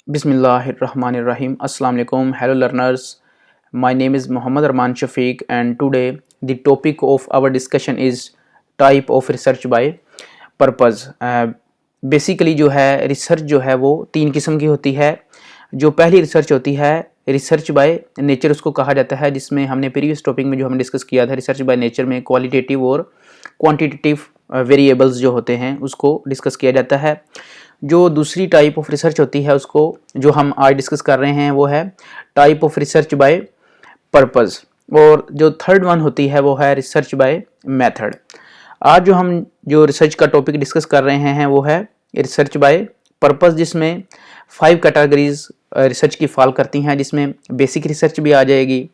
Bismillahirrahmanirrahim. Assalamu alaikum. Hello learners. My name is Muhammad Arman Shafiq and today the topic of our discussion is type of research by purpose. Basically जो है research जो है वो तीन किस्म की होती है। जो पहली रिसर्च होती है रिसर्च बाय नेचर उसको कहा जाता है, जिसमें हमने प्रीवियस टॉपिक में जो हमने डिस्कस किया था रिसर्च बाय नेचर में क्वालिटेटिव और क्वांटिटेटिव वेरिएबल्स जो होते हैं उसको डिस्कस किया जाता है। जो दूसरी टाइप ऑफ रिसर्च होती है उसको जो हम आज डिस्कस कर रहे हैं वो है type of research by purpose, और जो थर्ड वन होती है वो है रिसर्च बाय मेथड। आज जो रिसर्च का टॉपिक डिस्कस कर रहे हैं वो है रिसर्च बाय पर्पस, जिसमें 5 कैटेगरीज रिसर्च की फॉल करती हैं, जिसमें बेसिक रिसर्च भी आ जाएगी,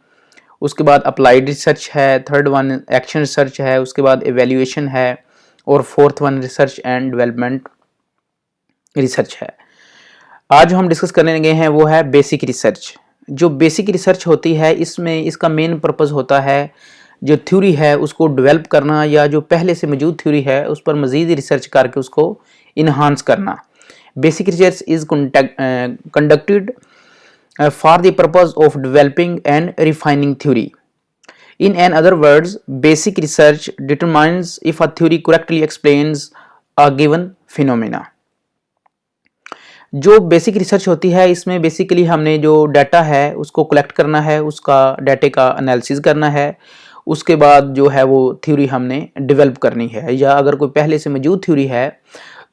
उसके बाद अप्लाइड रिसर्च है, थर्ड वन एक्शन रिसर्च है, उसके बाद एवेल्यूएशन है, और fourth one research and development research है। आज जो हम डिस्कस करने लगे हैं वो है बेसिक रिसर्च। जो बेसिक रिसर्च होती है इसमें इसका मेन पर्पस होता है जो थ्योरी है उसको डेवलप करना, या जो पहले से मौजूद थ्योरी है उस पर मज़ीद रिसर्च करके उसको इन्हांस करना। Basic research is conducted for the purpose of developing and refining theory. In other words, basic research determines if a theory correctly explains a given phenomena. जो बेसिक रिसर्च होती है इसमें बेसिकली हमने जो data है उसको collect करना है, उसका डाटे का एनालिसिस करना है, उसके बाद जो है वो थ्योरी हमने डेवलप करनी है, या अगर कोई पहले से मौजूद थ्योरी है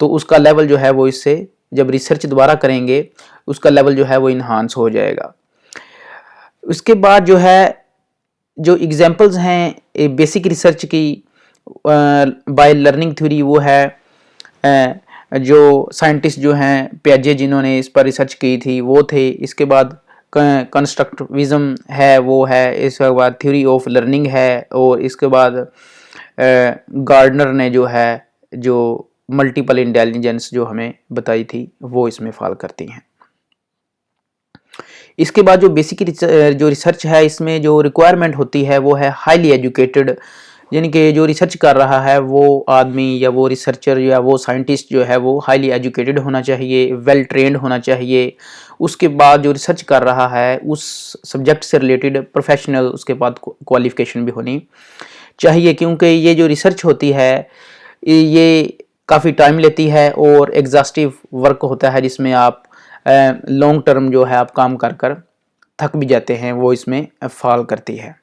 तो उसका लेवल जो है वो इससे जब रिसर्च दोबारा करेंगे उसका लेवल जो है वो इन्हांस हो जाएगा। उसके बाद जो है जो एग्जांपल्स हैं बेसिक रिसर्च की बाय लर्निंग थ्योरी वो है जो साइंटिस्ट जो हैं पियाजे जिन्होंने इस पर रिसर्च की थी वो थे। इसके बाद कंस्ट्रक्टिविज्म है वो है, इसके बाद थ्योरी ऑफ लर्निंग है, और इसके बाद गार्डनर ने जो है जो मल्टीपल इंटेलिजेंस जो हमें बताई थी वो इसमें फॉल करती हैं। इसके बाद जो बेसिक जो रिसर्च है इसमें जो रिक्वायरमेंट होती है वो है हाईली एजुकेटेड, यानी कि जो रिसर्च कर रहा है वो आदमी या वो रिसर्चर या वो साइंटिस्ट जो है वो हाईली एजुकेटेड होना चाहिए, वेल ट्रेंड होना चाहिए। उसके बाद जो रिसर्च कर रहा है उस सब्जेक्ट से रिलेटेड प्रोफेशनल उसके बाद क्वालिफिकेशन भी होनी चाहिए, क्योंकि ये जो रिसर्च होती है ये काफ़ी टाइम लेती है और एग्जॉस्टिव वर्क होता है, जिसमें आप लॉन्ग टर्म जो है आप काम कर कर थक भी जाते हैं, वो इसमें फॉल करती है।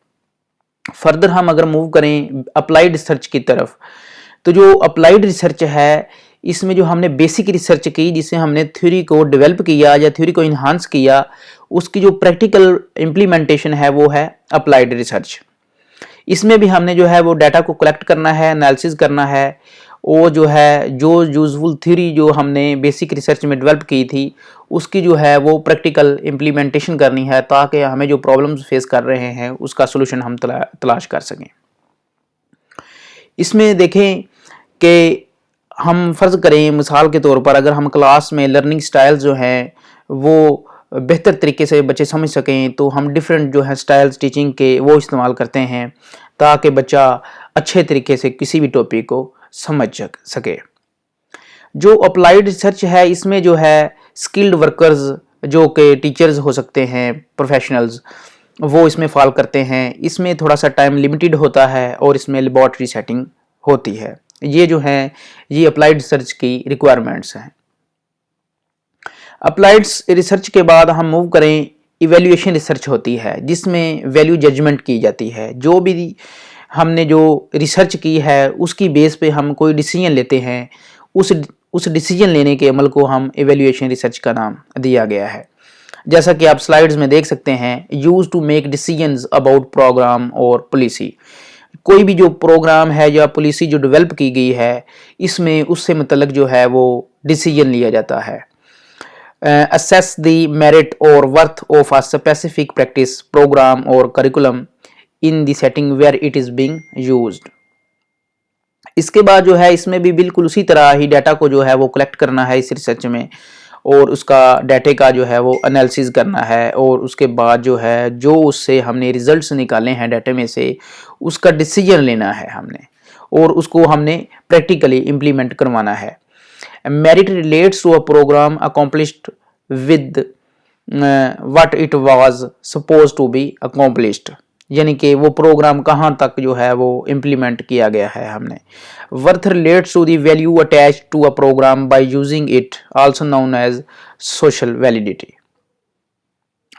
फर्दर हम अगर मूव करें अप्लाइड रिसर्च की तरफ, तो जो अप्लाइड रिसर्च है इसमें जो हमने बेसिक रिसर्च की जिससे हमने थ्योरी को डेवलप किया या थ्योरी को इन्हांस किया, उसकी जो प्रैक्टिकल इम्प्लीमेंटेशन है वो है अप्लाइड रिसर्च। इसमें भी हमने जो है वो डाटा को कलेक्ट करना है, एनालिसिस करना है, वो जो है जो यूजफुल थ्योरी जो हमने बेसिक रिसर्च में डेवलप की थी उसकी जो है वो प्रैक्टिकल इम्प्लीमेंटेशन करनी है, ताकि हमें जो प्रॉब्लम्स फेस कर रहे हैं उसका सोल्यूशन हम तलाश कर सकें। इसमें देखें कि हम फ़र्ज़ करें मिसाल के तौर पर अगर हम क्लास में लर्निंग स्टाइल जो हैं वो बेहतर तरीके से बच्चे समझ सकें तो हम डिफरेंट जो है स्टाइल्स टीचिंग के वो इस्तेमाल करते हैं, ताकि बच्चा अच्छे तरीके से किसी भी टॉपिक को समझ सके। जो अप्लाइड रिसर्च है इसमें जो है स्किल्ड वर्कर्स जो कि टीचर्स हो सकते हैं, प्रोफेशनल्स, वो इसमें फॉल करते हैं। इसमें थोड़ा सा टाइम लिमिटेड होता है और इसमें लेबॉर्ट्री सेटिंग होती है। ये जो है ये अप्लाइड रिसर्च की रिक्वायरमेंट्स हैं। अप्लाइड रिसर्च के बाद हम मूव करें इवेल्यूएशन रिसर्च होती है, जिसमें वैल्यू जजमेंट की जाती है। जो भी हमने जो रिसर्च की है उसकी बेस पे हम कोई डिसीजन लेते हैं, उस डिसीजन लेने के अमल को हम इवेल्यूएशन रिसर्च का नाम दिया गया है। जैसा कि आप स्लाइड्स में देख सकते हैं, use to make decisions about program और पॉलिसी। कोई भी जो प्रोग्राम है या पॉलिसी जो डेवलप की गई है इसमें उससे मतलब जो है वो डिसीजन लिया जाता है। assess the merit or worth of a specific practice, program or curriculum in the setting where it is being used. इसके बाद जो है इसमें भी बिल्कुल उसी तरह ही डाटा को जो है वो कलेक्ट करना है इस रिसर्च में, और उसका डाटे का जो है वो एनालिसिस करना है, और उसके बाद जो है जो उससे हमने रिजल्ट्स निकाले हैं डाटे में से उसका डिसीजन लेना है हमने, और उसको हमने प्रैक्टिकली इम्प्लीमेंट करवाना है। Merit relates to a program accomplished with what it was suppose to be accomplished, यानी कि वो प्रोग्राम कहाँ तक जो है वो इम्प्लीमेंट किया गया है हमने। Worth relates to the value attached to a program by using it, also known as social validity.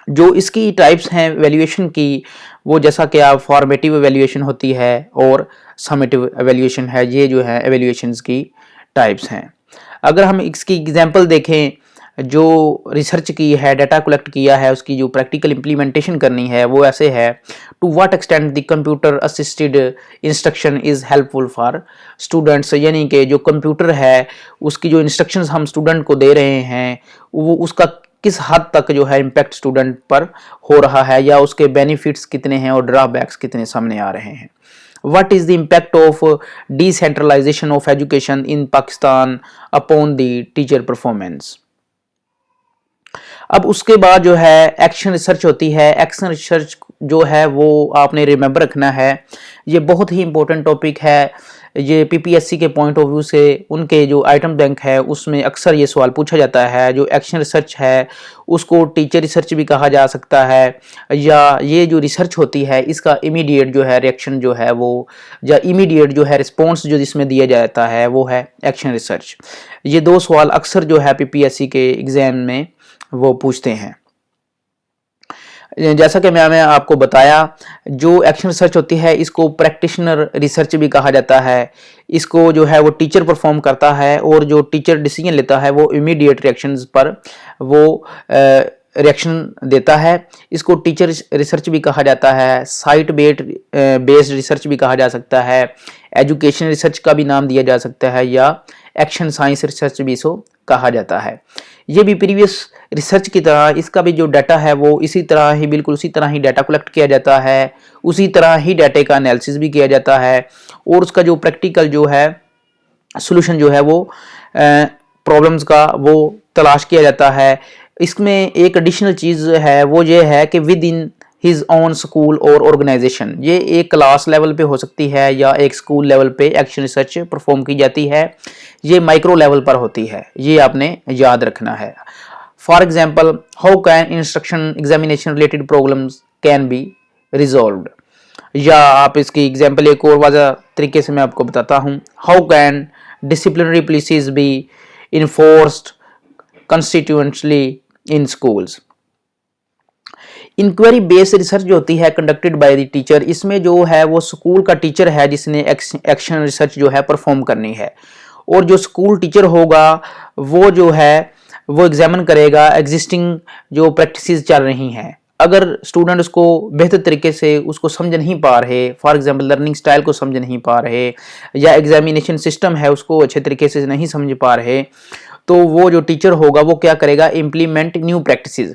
जो इसकी टाइप्स हैं वैल्यूएशन की, वो जैसा कि आप फॉर्मेटिव वैल्यूएशन होती है और समेटिव वैल्यूएशन है, ये जो है वैल्यूएशंस की टाइप्स हैं। अगर हम इसकी एग्जांपल देखें, जो रिसर्च की है, डाटा कलेक्ट किया है, उसकी जो प्रैक्टिकल इम्प्लीमेंटेशन करनी है वो ऐसे है। To what extent the computer assisted instruction is helpful for students, यानी कि जो कंप्यूटर है उसकी जो इंस्ट्रक्शंस हम स्टूडेंट को दे रहे हैं वो उसका किस हद तक जो है इम्पैक्ट स्टूडेंट पर हो रहा है, या उसके बेनिफिट्स कितने हैं और ड्रॉबैक्स कितने सामने आ रहे हैं। What is the impact of decentralization of education in Pakistan upon the teacher performance? अब उसके बाद जो है एक्शन रिसर्च होती है। एक्शन रिसर्च जो है वो आपने रिमेंबर रखना है, ये बहुत ही इंपॉर्टेंट टॉपिक है। ये पीपीएससी के पॉइंट ऑफ व्यू से उनके जो आइटम बैंक है उसमें अक्सर ये सवाल पूछा जाता है। जो एक्शन रिसर्च है उसको टीचर रिसर्च भी कहा जा सकता है, या ये जो रिसर्च होती है इसका इमीडिएट जो है रिएक्शन जो है वो, या इमीडिएट जो है रिस्पॉन्स जो जिसमें दिया जाता है वो है एक्शन रिसर्च। ये दो सवाल अक्सर जो है पीपीएससी के एग्जाम में वो पूछते हैं। जैसा कि मैंने आपको बताया, जो एक्शन रिसर्च होती है इसको प्रैक्टिशनर रिसर्च भी कहा जाता है। इसको जो है वो टीचर परफॉर्म करता है और जो टीचर डिसीजन लेता है वो इमीडिएट रिएक्शंस पर वो रिएक्शन देता है। इसको टीचर रिसर्च भी कहा जाता है, साइट बेस्ड रिसर्च भी कहा जा सकता है, एजुकेशन रिसर्च का भी नाम दिया जा सकता है, या एक्शन साइंस रिसर्च भी इसको कहा जाता है। ये भी प्रीवियस रिसर्च की तरह इसका भी जो डाटा है वो इसी तरह ही, बिल्कुल उसी तरह ही डाटा कलेक्ट किया जाता है, उसी तरह ही डाटे का एनालिसिस भी किया जाता है, और उसका जो प्रैक्टिकल जो है सॉल्यूशन जो है वो प्रॉब्लम्स का वो तलाश किया जाता है। इसमें एक एडिशनल चीज़ है वो ये है कि with in his own school और ऑर्गेनाइजेशन, ये एक क्लास लेवल पे हो सकती है या एक स्कूल लेवल पे एक्शन रिसर्च परफॉर्म की जाती है। ये माइक्रो लेवल पर होती है, ये आपने याद रखना है। For example, how can instruction examination related problems can be resolved, या आप इसकी एग्जाम्पल एक और वाज़ह तरीके से मैं आपको बताता हूँ। How can disciplinary policies be enforced constituently in schools. Inquiry based research जो होती है कंडक्टेड बाय द टीचर, इसमें जो है वो स्कूल का टीचर है जिसने एक्शन रिसर्च जो है परफॉर्म करनी है, और जो स्कूल टीचर होगा वो जो है वो एग्जामिन करेगा एग्जिस्टिंग जो प्रैक्टिसेस चल रही हैं। अगर स्टूडेंट उसको बेहतर तरीके से उसको समझ नहीं पा रहे, फॉर एग्जांपल लर्निंग स्टाइल को समझ नहीं पा रहे, या एग्जामिनेशन सिस्टम है उसको अच्छे तरीके से नहीं समझ पा रहे, तो वो जो टीचर होगा वो क्या करेगा, इम्प्लीमेंट न्यू प्रैक्टिसेस,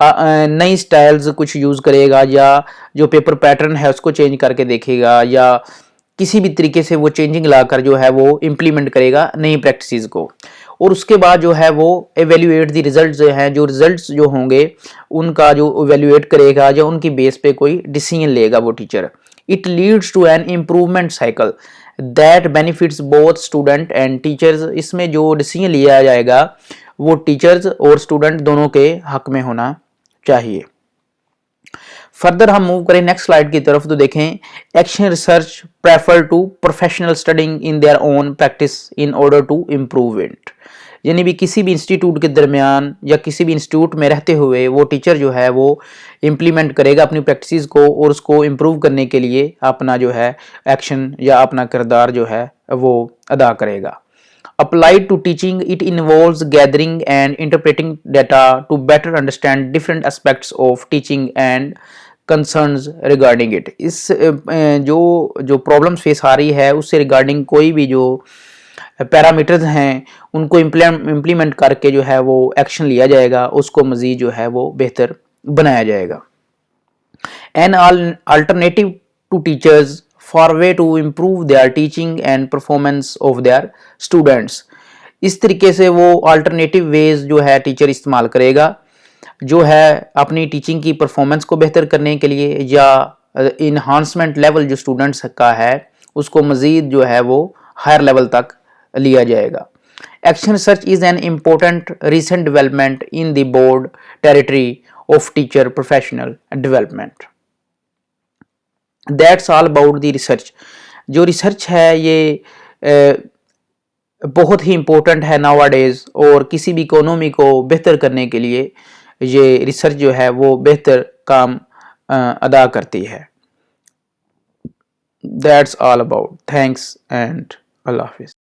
नई स्टाइल्स कुछ यूज़ करेगा, या जो पेपर पैटर्न है उसको चेंज करके देखेगा, या किसी भी तरीके से वो चेंजिंग लाकर जो है वो इम्प्लीमेंट करेगा नई प्रैक्टिसेस को। और उसके बाद जो है वो एवेल्यूएट द रिजल्ट्स जो हैं, जो रिजल्ट्स जो होंगे उनका जो एवेल्यूएट करेगा या उनकी बेस पे कोई डिसीजन लेगा वो teacher. It leads to an improvement cycle that benefits both student and teachers. इसमें जो डिसीजन लिया जाएगा वो टीचर्स और स्टूडेंट दोनों के हक में होना चाहिए। फर्दर हम मूव करें नेक्स्ट स्लाइड की तरफ, तो देखें action research prefer to professional studying in their own practice in order to improve it, यानी भी किसी भी इंस्टीट्यूट के दरमियान या किसी भी इंस्टीट्यूट में रहते हुए वो टीचर जो है वो इम्प्लीमेंट करेगा अपनी प्रैक्टिस को, और उसको इम्प्रूव करने के लिए अपना जो है एक्शन या अपना किरदार जो है वो अदा करेगा। Applied to teaching, it involves gathering and interpreting data to better understand different aspects of teaching and concerns regarding it। इस जो प्रॉब्लम्स फेस आ रही है उससे रिगार्डिंग कोई भी जो पैरामीटर्स हैं उनको इम्प्लीमेंट करके जो है वो एक्शन लिया जाएगा, उसको मज़ीद जो है वो बेहतर बनाया जाएगा। An alternative to teachers for way to improve their teaching and performance of their students। इस तरीके से वो अल्टरनेटिव वेज जो है टीचर इस्तेमाल करेगा जो है अपनी टीचिंग की परफॉर्मेंस को बेहतर करने के लिए, या इन्हांसमेंट लेवल जो स्टूडेंट्स का है उसको मज़ीद जो है वो हायर लेवल तक लिया जाएगा। Action research is an important recent development in the broad territory of teacher professional development. That's all about the research. जो रिसर्च है ये बहुत ही इम्पोर्टेंट है नाउ-अ-डेज़, और किसी भी इकोनॉमी को बेहतर करने के लिए ये रिसर्च जो है वो बेहतर काम अदा करती है. That's all about. Thanks and Allah Hafiz.